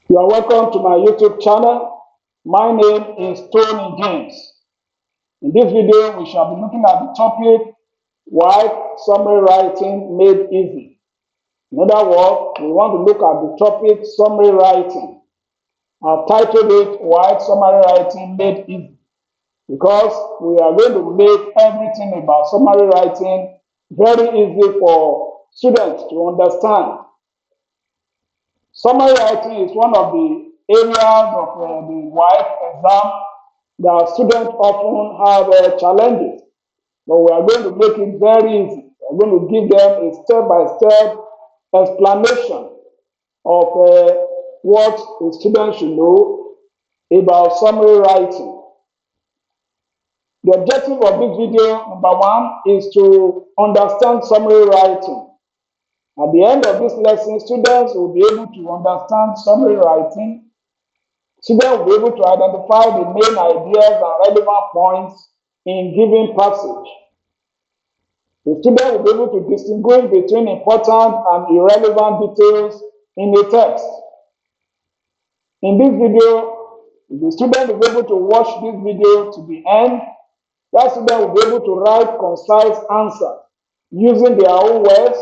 You are welcome to my YouTube channel. My name is Tony James. In this video, we shall be looking at the topic why summary writing made easy. In other words, we want to look at the topic summary writing. I've titled it Why Summary Writing Made Easy because we are going to make everything about summary writing very easy for students to understand. Summary writing is one of the areas of the WAEC exam that students often have challenges, but we are going to make it very easy. We are going to give them a step-by-step explanation of what the student should know about summary writing. The objective of this video, number one, is to understand summary writing. At the end of this lesson, students will be able to understand summary writing. Students will be able to identify the main ideas and relevant points in given passage. The student will be able to distinguish between important and irrelevant details in a text. In this video, if the student is able to watch this video to the end, that student will be able to write concise answers using their own words,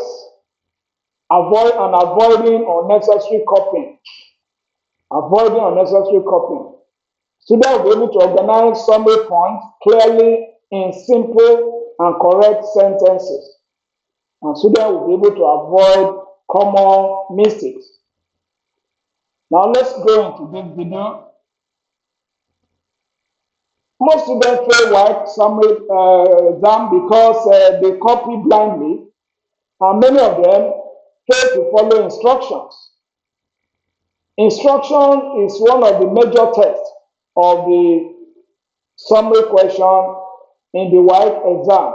avoiding unnecessary copying. Avoiding unnecessary copying. Students will be able to organize summary points clearly in simple and correct sentences. And students will be able to avoid common mistakes. Now let's go into this video. Most students fail WAEC summary exam because they copy blindly, and many of them fail to follow instructions. Instruction is one of the major tests of the summary question in the WAEC exam.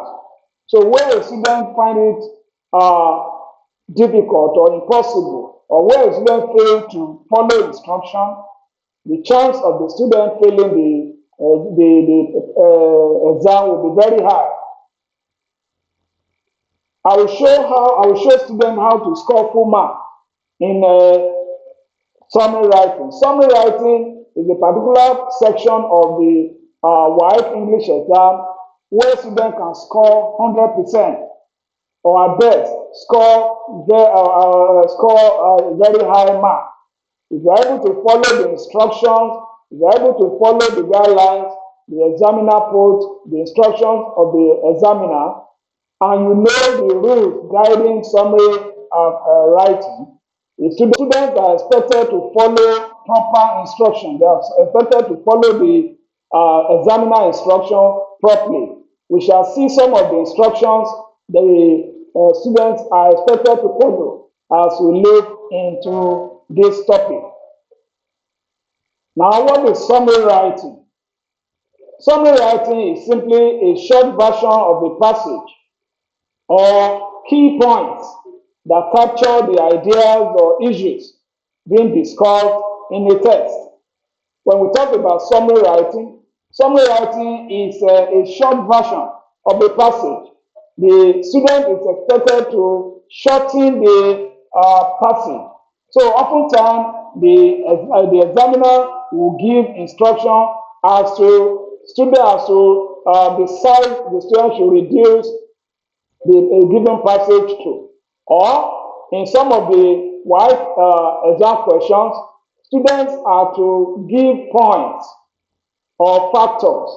So where a student find it difficult or impossible, or where a student fail to follow instruction, the chance of the student failing the exam will be very high. I will show students how to score full mark in summary writing. Summary writing is a particular section of the WAEC English exam where students can score 100% or at best score very high mark. If you are able to follow the instructions, if you are able to follow the guidelines, the examiner put the instructions of the examiner, and you know the rules guiding summary writing, the students are expected to follow proper instruction. They are expected to follow the examiner instruction properly. We shall see some of the instructions the students are expected to follow as we look into this topic. Now, what is summary writing? Summary writing is simply a short version of a passage or key points that capture the ideas or issues being discussed in a text. When we talk about summary writing is a short version of a passage. The student is expected to shorten the passage. So oftentimes the examiner will give instruction as to the size the student should reduce the given passage to. Or in some of the WAEC exam questions, students are to give points or factors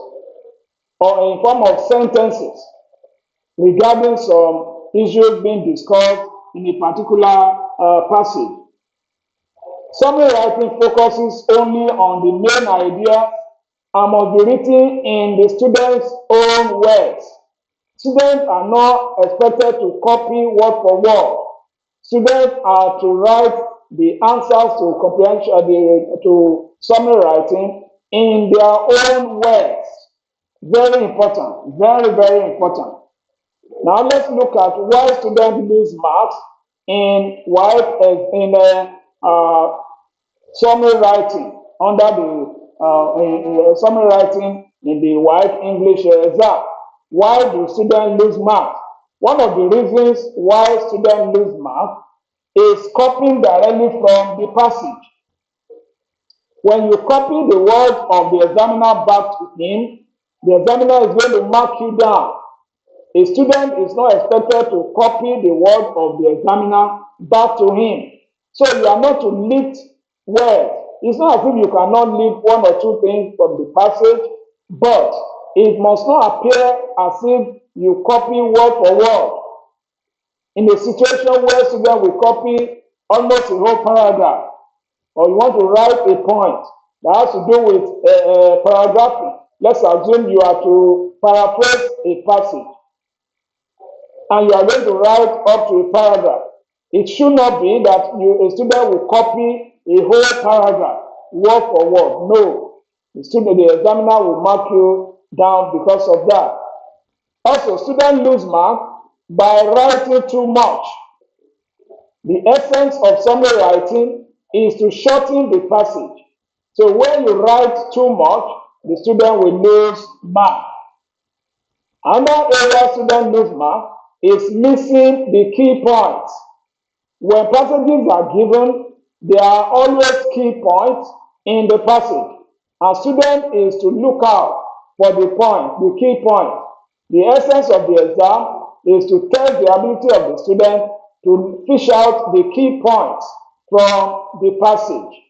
or in form of sentences regarding some issues being discussed in a particular passage. Summary writing focuses only on the main idea and must be written in the student's own words. Students are not expected to copy word for word. Students are to write the answers to comprehension to summary writing in their own words. Very important, very, very important. Now let's look at why students lose marks in summary writing under the summary writing in the WAEC English exam. Why do students lose marks? One of the reasons why students lose marks is copying directly from the passage. When you copy the words of the examiner back to him, the examiner is going to mark you down. A student is not expected to copy the word of the examiner back to him. So you are not to lift words. It's not as if you cannot lift one or two things from the passage, but it must not appear as if you copy word for word. In a situation where student will copy almost a whole paragraph, or you want to write a point that has to do with paragraphing, let's assume you are to paraphrase a passage and you are going to write up to a paragraph. It should not be that a student will copy a whole paragraph word for word. No, the examiner will mark you down because of that. Also, students lose mark by writing too much. The essence of summary writing is to shorten the passage. So when you write too much, the student will lose mark. Another area student lose mark is missing the key points. When passages are given, there are always key points in the passage. A student is to look out for the point, the key point. The essence of the exam is to test the ability of the student to fish out the key points from the passage.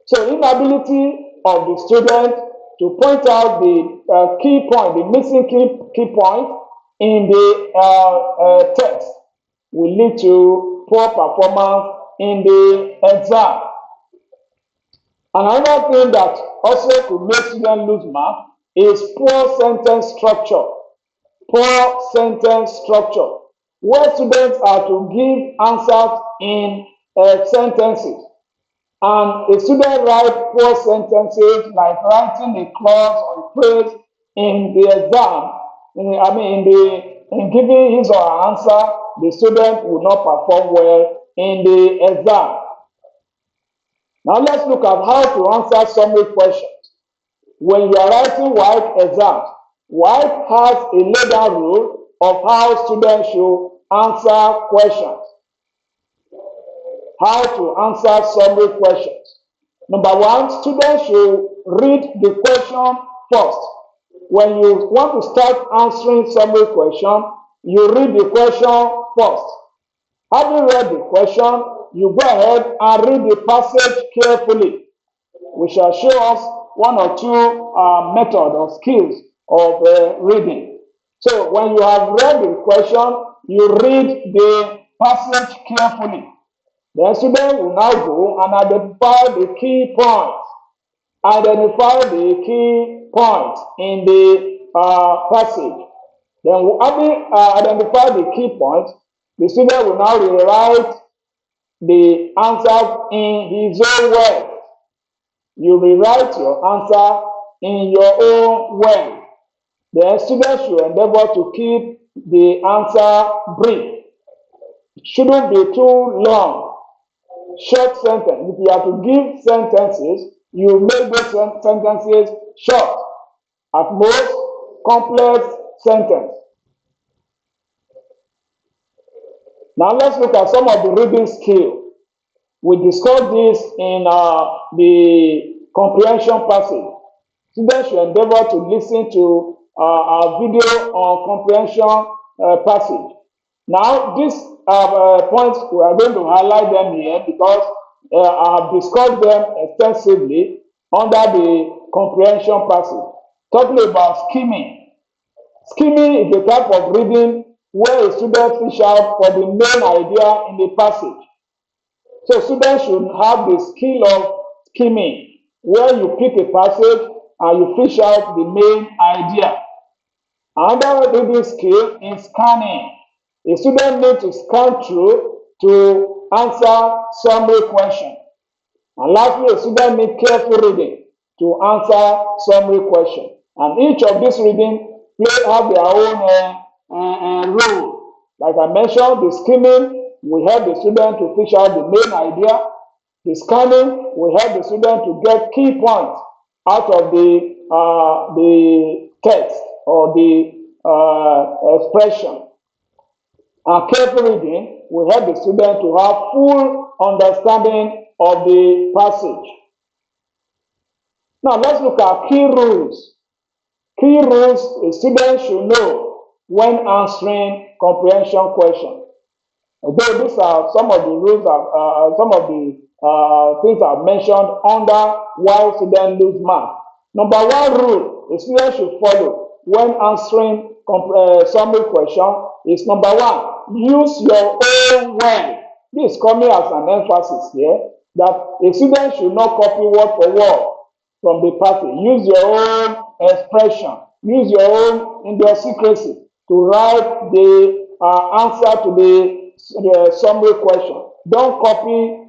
So inability of the student to point out the key point, the missing key point in the text will lead to poor performance in the exam. Another thing that also could make students lose marks is poor sentence structure. Poor sentence structure, where students are to give answers in sentences. And a student writes poor sentences, like writing a clause or a phrase in the exam, in giving his or her answer, the student will not perform well in the exam. Now let's look at how to answer summary questions. When you are writing WAEC exams, WAEC has a laid down rule of how students should answer questions. How to answer summary questions. Number one, students should read the question first. When you want to start answering summary question, you read the question first. Having read the question, you go ahead and read the passage carefully. We shall show us one or two methods or skills of reading. So when you have read the question, you read the passage carefully. The student will now go and identify the key points. Identify the key points in the passage. Then having identified the key points, the student will now rewrite the answers in his own words. You rewrite your answer in your own way. The student should endeavor to keep the answer brief. It shouldn't be too long. Short sentence. If you have to give sentences, you make those sentences short. At most, complex sentence. Now let's look at some of the reading skills. We discussed this in the comprehension passage. Students should endeavor to listen to our video on comprehension passage. Now, these points, we are going to highlight them here because I have discussed them extensively under the comprehension passage. Talking about skimming. Skimming is a type of reading where a student fish out for the main idea in the passage. So students should have the skill of skimming, where you pick a passage and you fish out the main idea. Another reading skill is scanning. A student needs to scan through to answer summary questions. And lastly, a student needs careful reading to answer summary questions. And each of these reading have their own rule. Like I mentioned, the skimming will help the student to fish out the main idea. The scanning will help the student to get key points out of the text or the expression. And careful reading will help the student to have full understanding of the passage. Now let's look at key rules. Key rules a student should know when answering comprehension questions. Although these are some of the rules, some of the things I've mentioned under why students lose marks. Number one rule a student should follow when answering summary question is number one, use your own word. This is coming as an emphasis here that a student should not copy word for word from the passage. Use your own expression. Use your own idiosyncrasy to write the answer to the summary question. Don't copy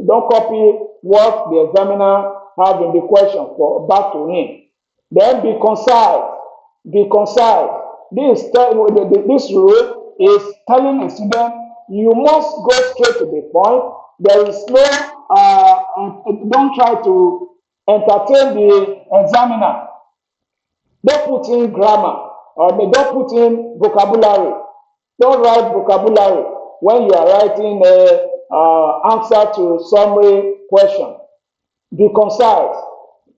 don't copy what the examiner have in the question for back to him. Then be concise. Be concise. This rule is telling a student you must go straight to the point. There is no don't try to entertain the examiner. Don't put in grammar or don't put in vocabulary. Don't write vocabulary when you are writing a answer to summary question. Be concise.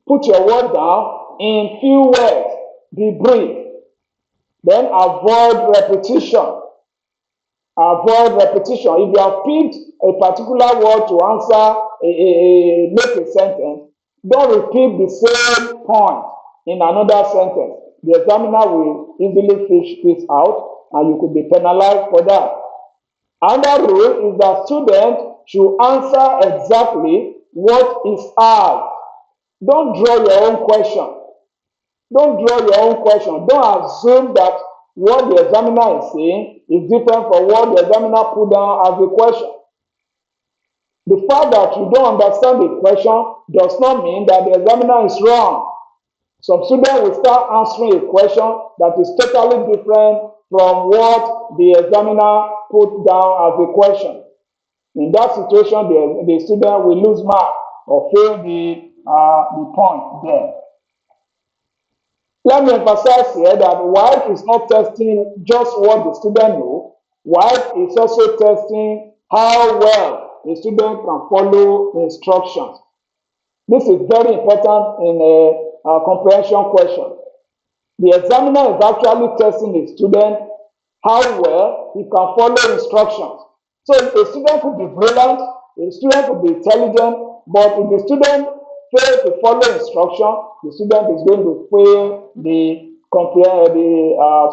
Put your word down in few words. Be brief. Then avoid repetition. Avoid repetition. If you have picked a particular word to answer, make a sentence, don't repeat the same point in another sentence. The examiner will easily fish this out and you could be penalized for that. Another rule is that students should answer exactly what is asked. Don't draw your own question. Don't draw your own question. Don't assume that what the examiner is saying is different from what the examiner put down as a question. The fact that you don't understand the question does not mean that the examiner is wrong. Some students will start answering a question that is totally different from what the examiner put down as a question. In that situation, the student will lose mark or fail the point there. Let me emphasize here that WAEC is not testing just what the student knows. WAEC is also testing how well the student can follow the instructions. This is very important in a comprehension question. The examiner is actually testing the student how well he can follow instructions. So a student could be brilliant, a student could be intelligent, but if the student fails to follow instruction, the student is going to fail the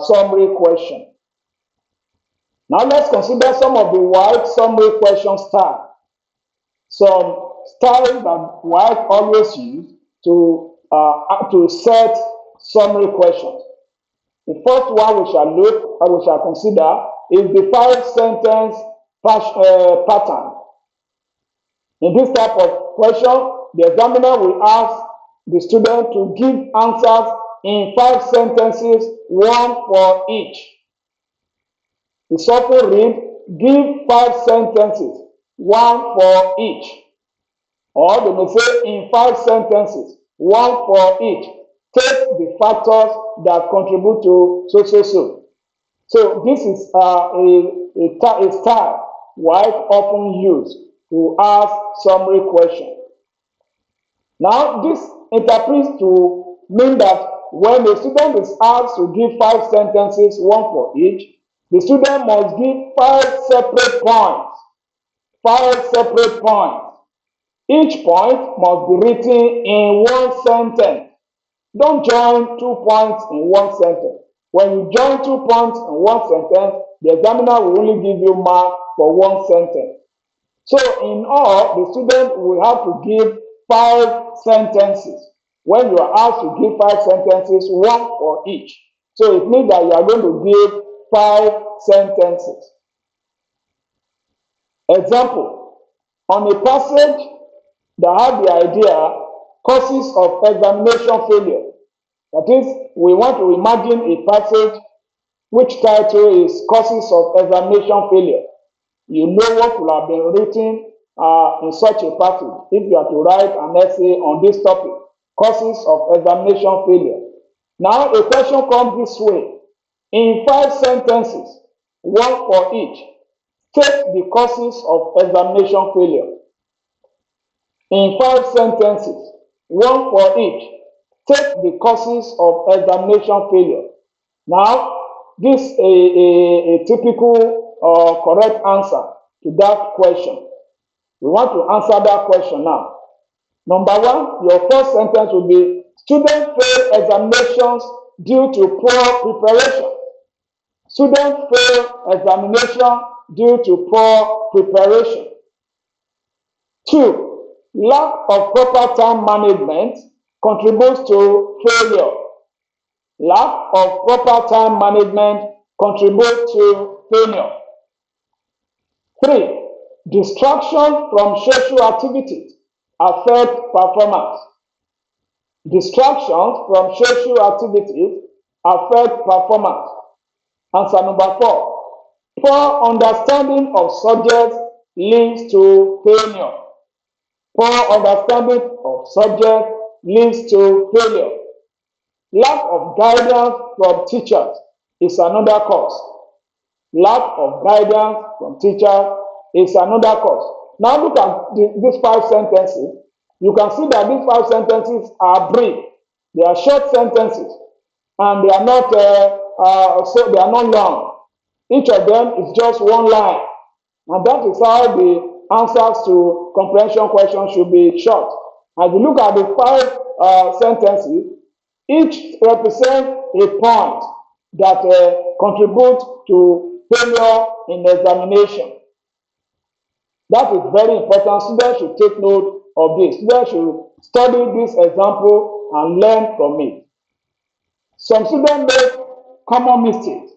summary question. Now let's consider some of the WAEC summary question styles. Some styles that WAEC always use to set summary questions. The first one we shall consider is the 5-sentence pattern. In this type of question, the examiner will ask the student to give answers in 5 sentences, one for each. It's often read, give 5 sentences, one for each. Or they may say in 5 sentences, one for each. Take the factors that contribute to so. So this is a style WAEC often used to ask summary questions. Now this interprets to mean that when the student is asked to give 5 sentences, one for each, the student must give 5 separate points. 5 separate points. Each point must be written in one sentence. Don't join 2 points in one sentence. When you join 2 points in one sentence, the examiner will only give you mark for one sentence. So in all, the student will have to give 5 sentences. When you are asked to give 5 sentences, one for each. So it means that you are going to give 5 sentences. Example, on a passage that had the idea causes of examination failure. That is, we want to imagine a passage which title is causes of examination failure. You know what will have been written in such a passage if you are to write an essay on this topic, causes of examination failure. Now a question comes this way. In 5 sentences, one for each, state the causes of examination failure. In 5 sentences, 1 for each. Take the causes of examination failure. Now, this is a typical or correct answer to that question. We want to answer that question now. Number 1, your first sentence will be, students fail examinations due to poor preparation. Students fail examination due to poor preparation. 2, lack of proper time management contributes to failure. Lack of proper time management contributes to failure. 3, distraction from social activities affect performance. Distractions from social activities affect performance. Answer number 4, poor understanding of subjects leads to failure. Poor understanding of subjects leads to failure. Lack of guidance from teachers is another cause. Lack of guidance from teachers is another cause. Now look at these 5 sentences. You can see that these 5 sentences are brief. They are short sentences, and they are not they are not long. Each of them is just one line, and that is how the answers to comprehension questions should be short. As you look at the 5 sentences, each represents a point that contributes to failure in examination. That is very important. Students should take note of this. Students should study this example and learn from it. Some students make common mistakes.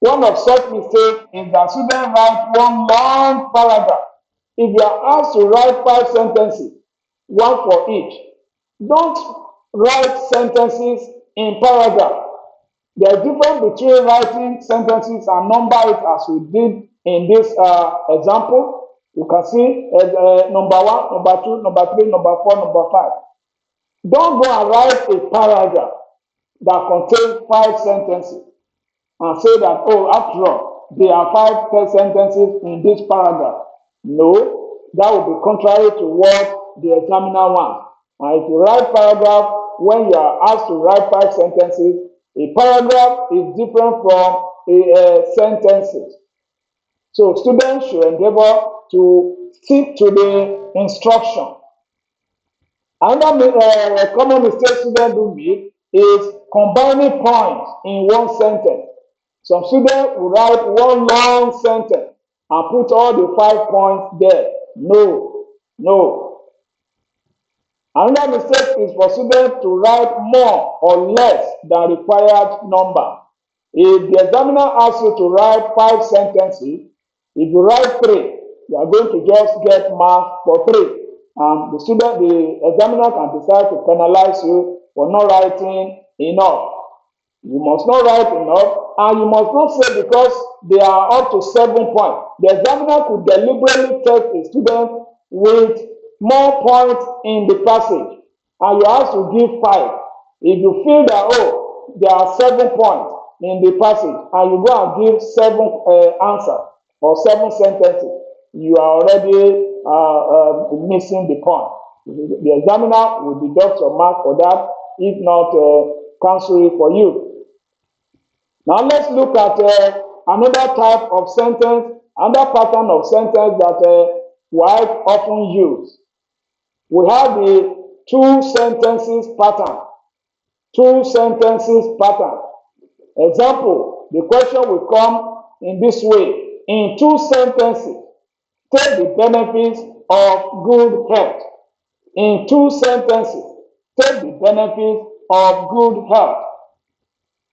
One of such mistakes is that students write one long paragraph. If you are asked to write 5 sentences, 1 for each, don't write sentences in paragraphs. There is a difference between writing sentences and number it as we did in this example. You can see number 1, number 2, number 3, number 4, number 5. Don't go and write a paragraph that contains 5 sentences and say that, oh, after all, there are 5 sentences in this paragraph. No, that would be contrary to what the examiner wants. And if you write paragraph, when you are asked to write 5 sentences, a paragraph is different from a sentences. So students should endeavor to stick to the instruction. Another common mistake students do make is combining points in one sentence. Some students will write one long sentence and put all the 5 points there. No. Another mistake is for students to write more or less than required number. If the examiner asks you to write 5 sentences, if you write 3, you are going to just get marks for 3. And the examiner can decide to penalize you for not writing enough. You must not write enough, and you must not say because they are up to 7 points. The examiner could deliberately test a student with more points in the passage, and you have to give 5. If you feel that, oh, there are 7 points in the passage, and you go and give 7 answers or 7 sentences, you are already missing the point. The examiner will deduct your mark for that, if not cancel it for you. Now let's look at another type of sentence, another pattern of sentence that WAEC often use. We have the 2 sentences pattern. 2 sentences pattern. Example, the question will come in this way. In 2 sentences, state the benefits of good health. In 2 sentences, state the benefits of good health.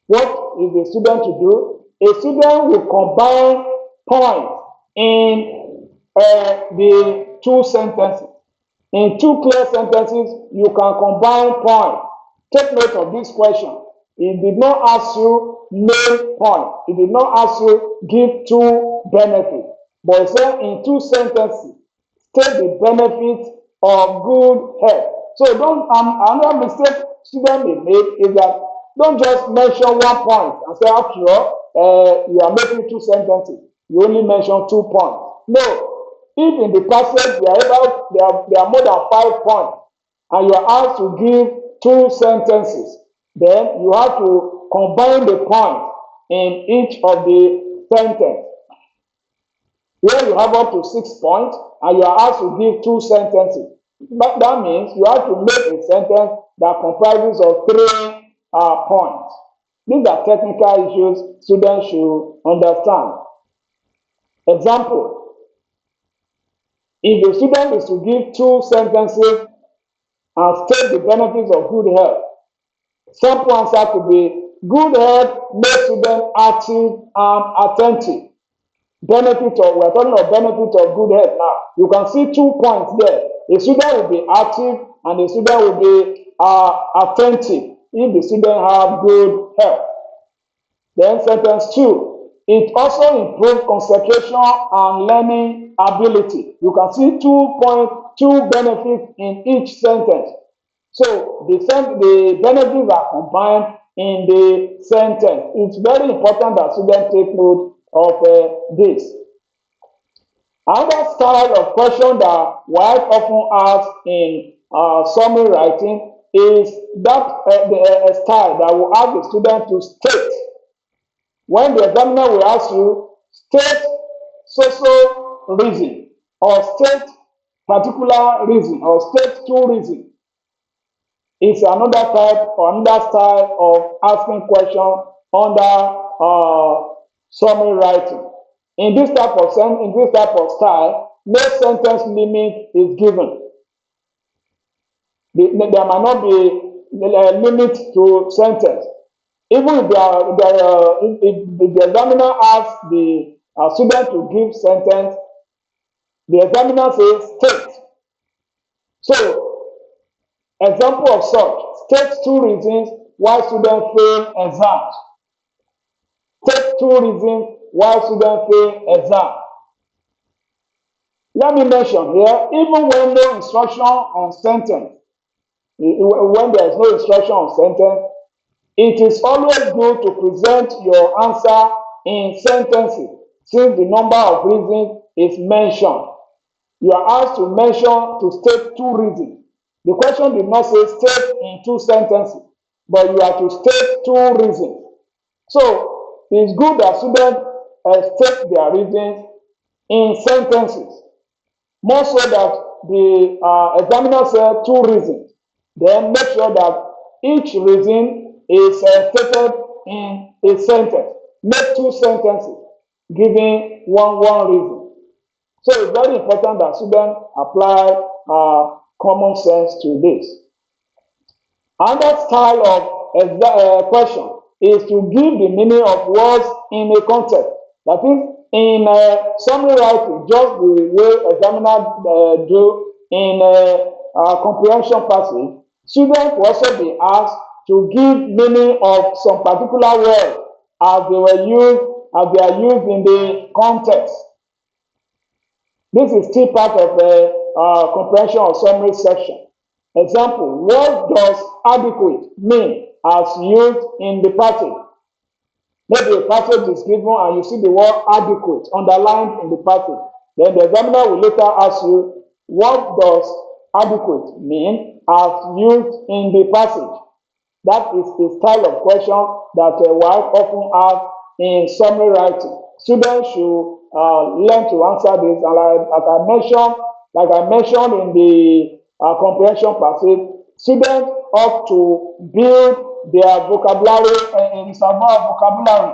What is the student to do? A student will combine points in the 2 sentences. In 2 clear sentences, you can combine points. Take note of this question. It did not ask you name point. It did not ask you give 2 benefits. But it said in 2 sentences, state the benefits of good health. So another mistake student may make is that don't just mention 1 point and say, after all, you are making 2 sentences. You only mention 2 points. No. If in the passage there are more than 5 points, and you are asked to give two sentences, then you have to combine the point in each of the sentences. Where you have up to 6 points and you are asked to give two sentences. But that means you have to make a sentence that comprises of 3 points. These are technical issues students should understand. Example, if the student is to give two sentences and state the benefits of good health, sample answer could be: good health makes students active and attentive. Benefit of, we're talking about benefit of good health now. You can see 2 points there. A student will be active and a student will be attentive if the student have good health. Then sentence 2, it also improves concentration and learning ability. You can see 2 benefits in each sentence. So the benefits are combined in the sentence. It's very important that students take note of this. Another style of question that WAEC often asks in summary writing is that style that will ask the student to state. When the examiner will ask you, state so reason, or state particular reason, or state 2 reasons. It's another type or another style of asking question under summary writing. In this type of style, no sentence limit is given. There might not be a limit to sentence. Even if the examiner asks the student to give sentence, the examiner says state. So, example of such: state 2 reasons why students fail exams. State 2 reasons why students fail exam. Let me mention here, even when no instruction on sentence, when there is no instruction on sentence, it is always good to present your answer in sentences, since the number of reasons is mentioned. You are asked to state 2 reasons. The question did not say state in 2 sentences, but you have to state 2 reasons. So it's good that students state their reasons in sentences, more so that the examiner said 2 reasons. Then make sure that each reason is stated in a sentence. Make 2 sentences giving one reason. So it's very important that students apply common sense to this. Another style of question is to give the meaning of words in a context. That is, in summary writing, just the way examiner do in comprehension passage, students will also be asked to give meaning of some particular words as they are used in the context. This is still part of the comprehension or summary section. Example: what does adequate mean as used in the passage? Maybe a passage is given and you see the word adequate underlined in the passage. Then the examiner will later ask you, what does adequate mean as used in the passage? That is the style of question that WAEC often asks in summary writing. Students should learn to answer this, and like I mentioned in the comprehension passage, students ought to build their vocabulary and reservoir of vocabulary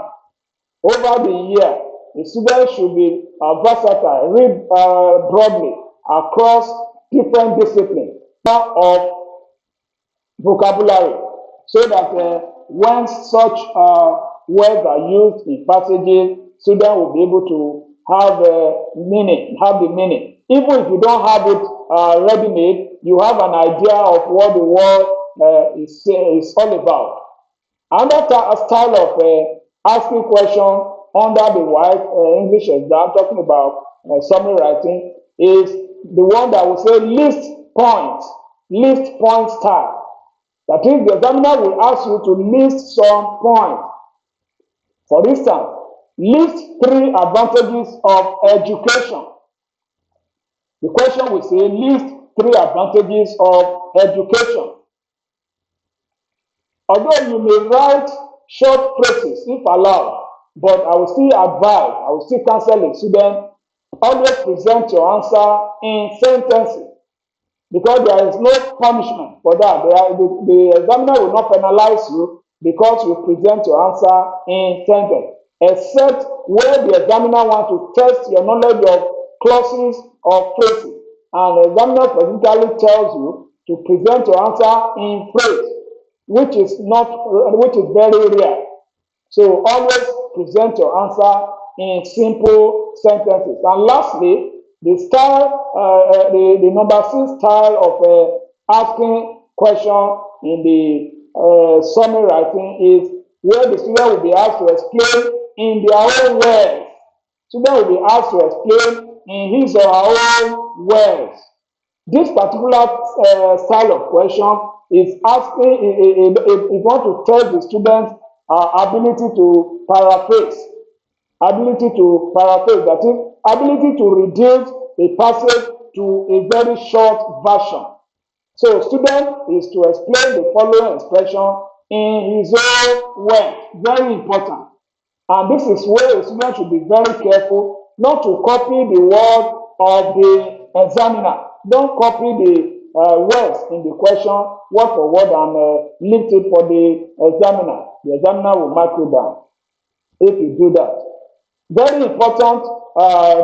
over the year. The students should be versatile, read broadly across different disciplines of vocabulary, so that when such words are used in passages, students will be able to have the meaning. Even if you don't have it ready-made, you have an idea of what the word is all about. Another style of asking questions under the WAEC English exam, talking about summary writing, is the one that will say list point style. That is, the examiner will ask you to list some points. For instance, list 3 advantages of education. The question will say list three advantages of education. Although you may write short phrases if allowed, but I will still advise, I will still counsel a student, always present your answer in sentences, because there is no punishment for that. The examiner will not penalize you because you present your answer in sentence, except where the examiner wants to test your knowledge of clauses or phrases, and the examiner specifically tells you to present your answer in phrase, which is very rare. So always present your answer in simple sentences. And lastly, the style, the number 6 style of asking question in the summary writing is where the student will be asked to explain in their own words. Student will be asked to explain in his or her own words. This particular style of question is asking, it want to test the student's ability to paraphrase. That is, ability to reduce a passage to a very short version. So, student is to explain the following expression in his own words. Very important. And this is where a student should be very careful not to copy the word of the examiner. Don't copy the words in the question word for word and lift it for the examiner. The examiner will mark you down if you do that. Very important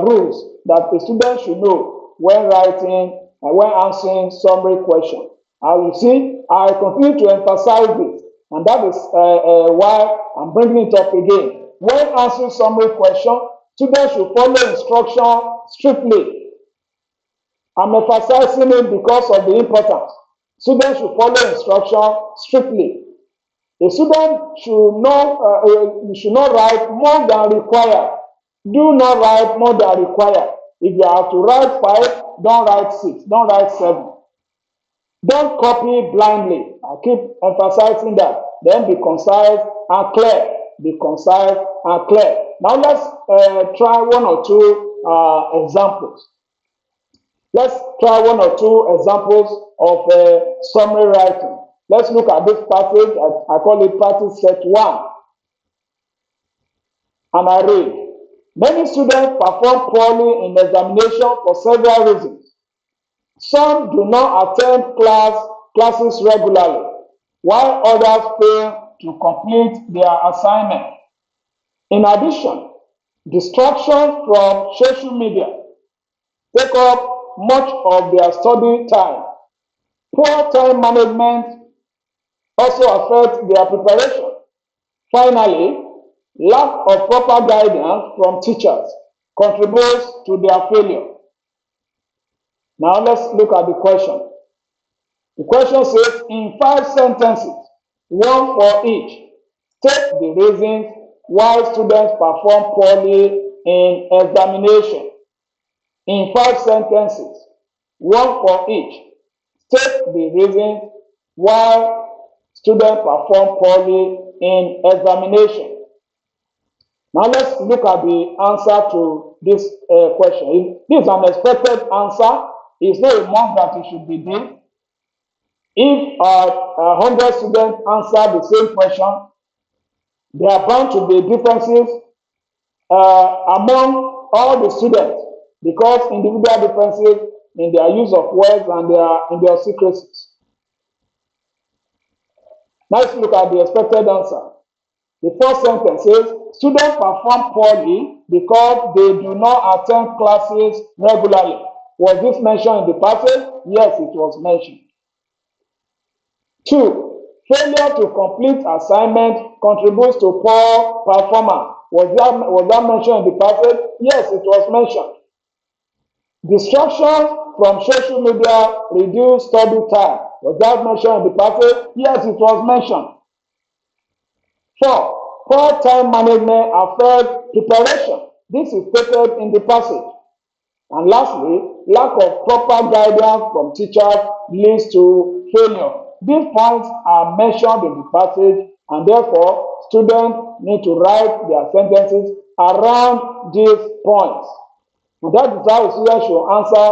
rules that a student should know when writing and when answering summary question. You see, I continue to emphasize this, and that is why I'm bringing it up again. When answering summary question, students should follow instruction strictly. I'm emphasizing it because of the importance. Students should follow instruction strictly. A student should not write more than required. Do not write more than required. If you have to write 5, don't write 6, don't write 7. Don't copy blindly. I keep emphasizing that. Then be concise and clear. Be concise and clear. Now let's try one or two examples. Let's try one or two examples of summary writing. Let's look at this passage. I call it practice set 1. And I read, many students perform poorly in examination for several reasons. Some do not attend classes regularly, while others fail to complete their assignment. In addition, distractions from social media take up much of their study time. Poor time management also affects their preparation. Finally, lack of proper guidance from teachers contributes to their failure. Now let's look at the question. The question says, in 5 sentences, one for each, state the reasons why students perform poorly in examination. In 5 sentences, one for each, state the reasons why students perform poorly in examination. Now let's look at the answer to this question. This is an expected answer. It's not a must that it should be there. If 100 students answer the same question, there are bound to be differences among all the students, because individual differences in their use of words and in their secrecies. Now let's look at the expected answer. The first sentence says, students perform poorly because they do not attend classes regularly. Was this mentioned in the passage? Yes, it was mentioned. 2. Failure to complete assignment contributes to poor performance. Was that mentioned in the passage? Yes, it was mentioned. Distractions from social media reduce study time. Was that mentioned in the passage? Yes, it was mentioned. 4. Poor time management affects preparation. This is stated in the passage. And lastly, lack of proper guidance from teachers leads to failure. These points are mentioned in the passage, and therefore students need to write their sentences around these points. And that is how a student should answer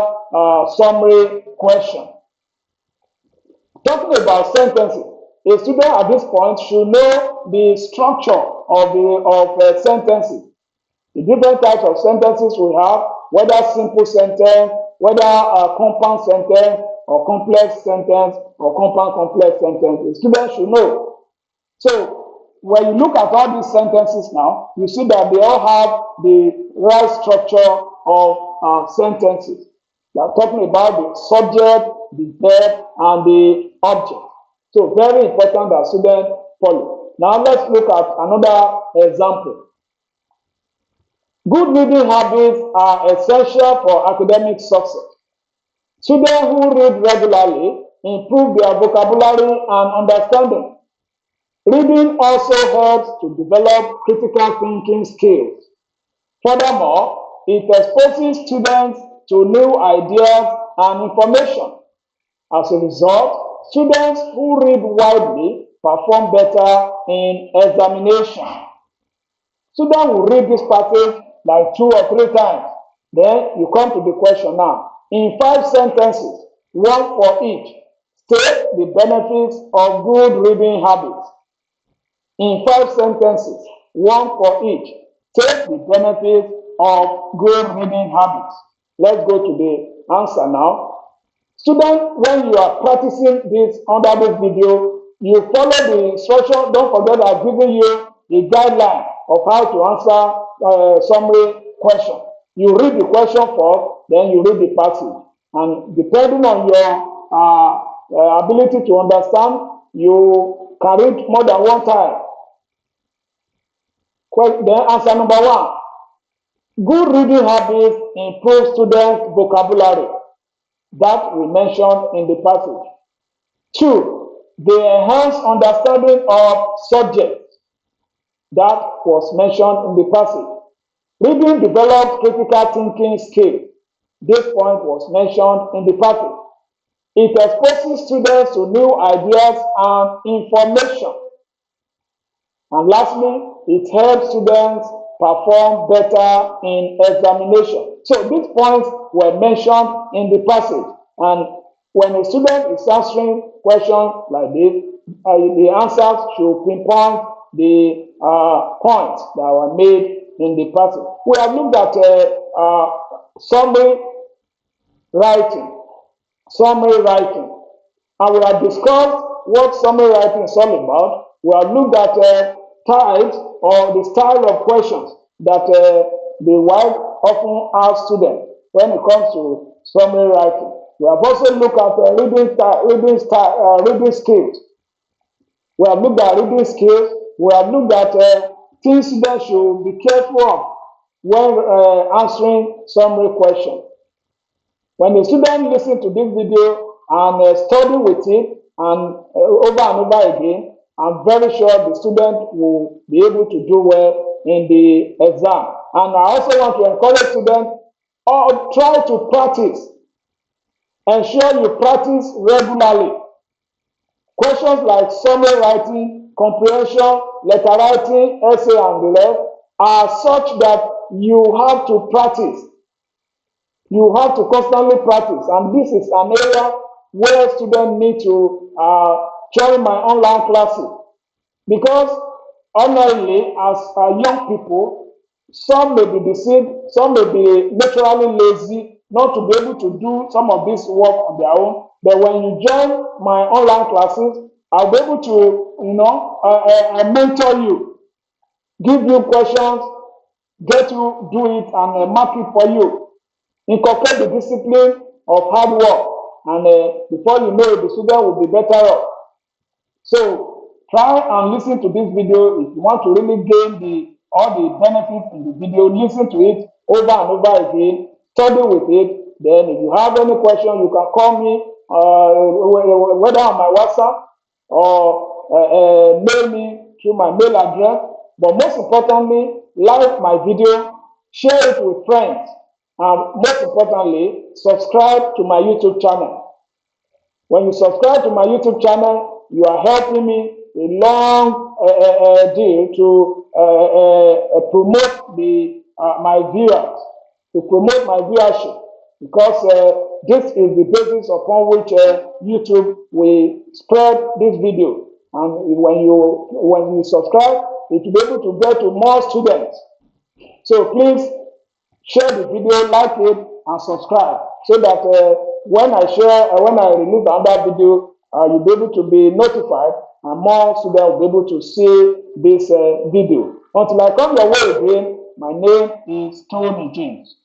summary question. Talking about sentences, a student at this point should know the structure of sentences. The different types of sentences we have, whether simple sentence, whether compound sentence, or complex sentence, or compound complex sentence. The student should know. So when you look at all these sentences now, you see that they all have the right structure of sentences. We are talking about the subject, the verb, and the object. So very important that students follow. Now let's look at another example. Good reading habits are essential for academic success. Students who read regularly improve their vocabulary and understanding. Reading also helps to develop critical thinking skills. Furthermore, it exposes students to new ideas and information. As a result, students who read widely perform better in examination. Students will read this passage like 2 or 3 times. Then you come to the question now. In 5 sentences, 1 for each, state the benefits of good reading habits. In 5 sentences, 1 for each, state the benefits of good reading habits. Let's go to the answer now. Students, when you are practicing this under this video, you follow the instruction. Don't forget I've given you a guideline of how to answer summary question. You read the question first, then you read the passage. And depending on your ability to understand, you can read more than 1 time. Then answer number 1. Good reading habits improve students' vocabulary. That we mentioned in the passage. 2. They enhance understanding of subjects. That was mentioned in the passage. Reading develops critical thinking skills. This point was mentioned in the passage. It exposes students to new ideas and information. And lastly, it helps students perform better in examination. So these points were mentioned in the passage. And when a student is answering questions like this, the answers should pinpoint the points that were made in the passage. We have looked at summary writing. Summary writing. And we have discussed what summary writing is all about. We have looked at types or the style of questions that the WAEC often asks students when it comes to summary writing. We have also looked at reading skills. We have looked at reading skills. We have looked at things students should be careful of when answering summary questions. When the student listens to this video and study with it and over again, I'm very sure the student will be able to do well in the exam. And I also want to encourage students, try to practice. Ensure you practice regularly. Questions like summary writing, comprehension, letter writing, essay, and the rest are such that you have to practice. You have to constantly practice. And this is an area where students need to join my online classes, because ordinarily as young people, some may be deceived, some may be naturally lazy not to be able to do some of this work on their own. But when you join my online classes, I'll be able to mentor you, give you questions, get you do it, and mark it for you. Inculcate the discipline of hard work, and before you know it, the student will be better off. So try and listen to this video. If you want to really gain all the benefits in the video, listen to it over and over again, study with it. Then if you have any question, you can call me, whether on my WhatsApp or mail me through my mail address. But most importantly, like my video, share it with friends, and most importantly, subscribe to my YouTube channel. When you subscribe to my YouTube channel, you are helping me a long deal to promote my viewers, to promote my viewership, because this is the basis upon which YouTube will spread this video. And when you subscribe, it will be able to go to more students. So please share the video, like it, and subscribe so that when I release another video, you'll be able to be notified and more students will be able to see this video. Until I come your way again, my name is Tony James.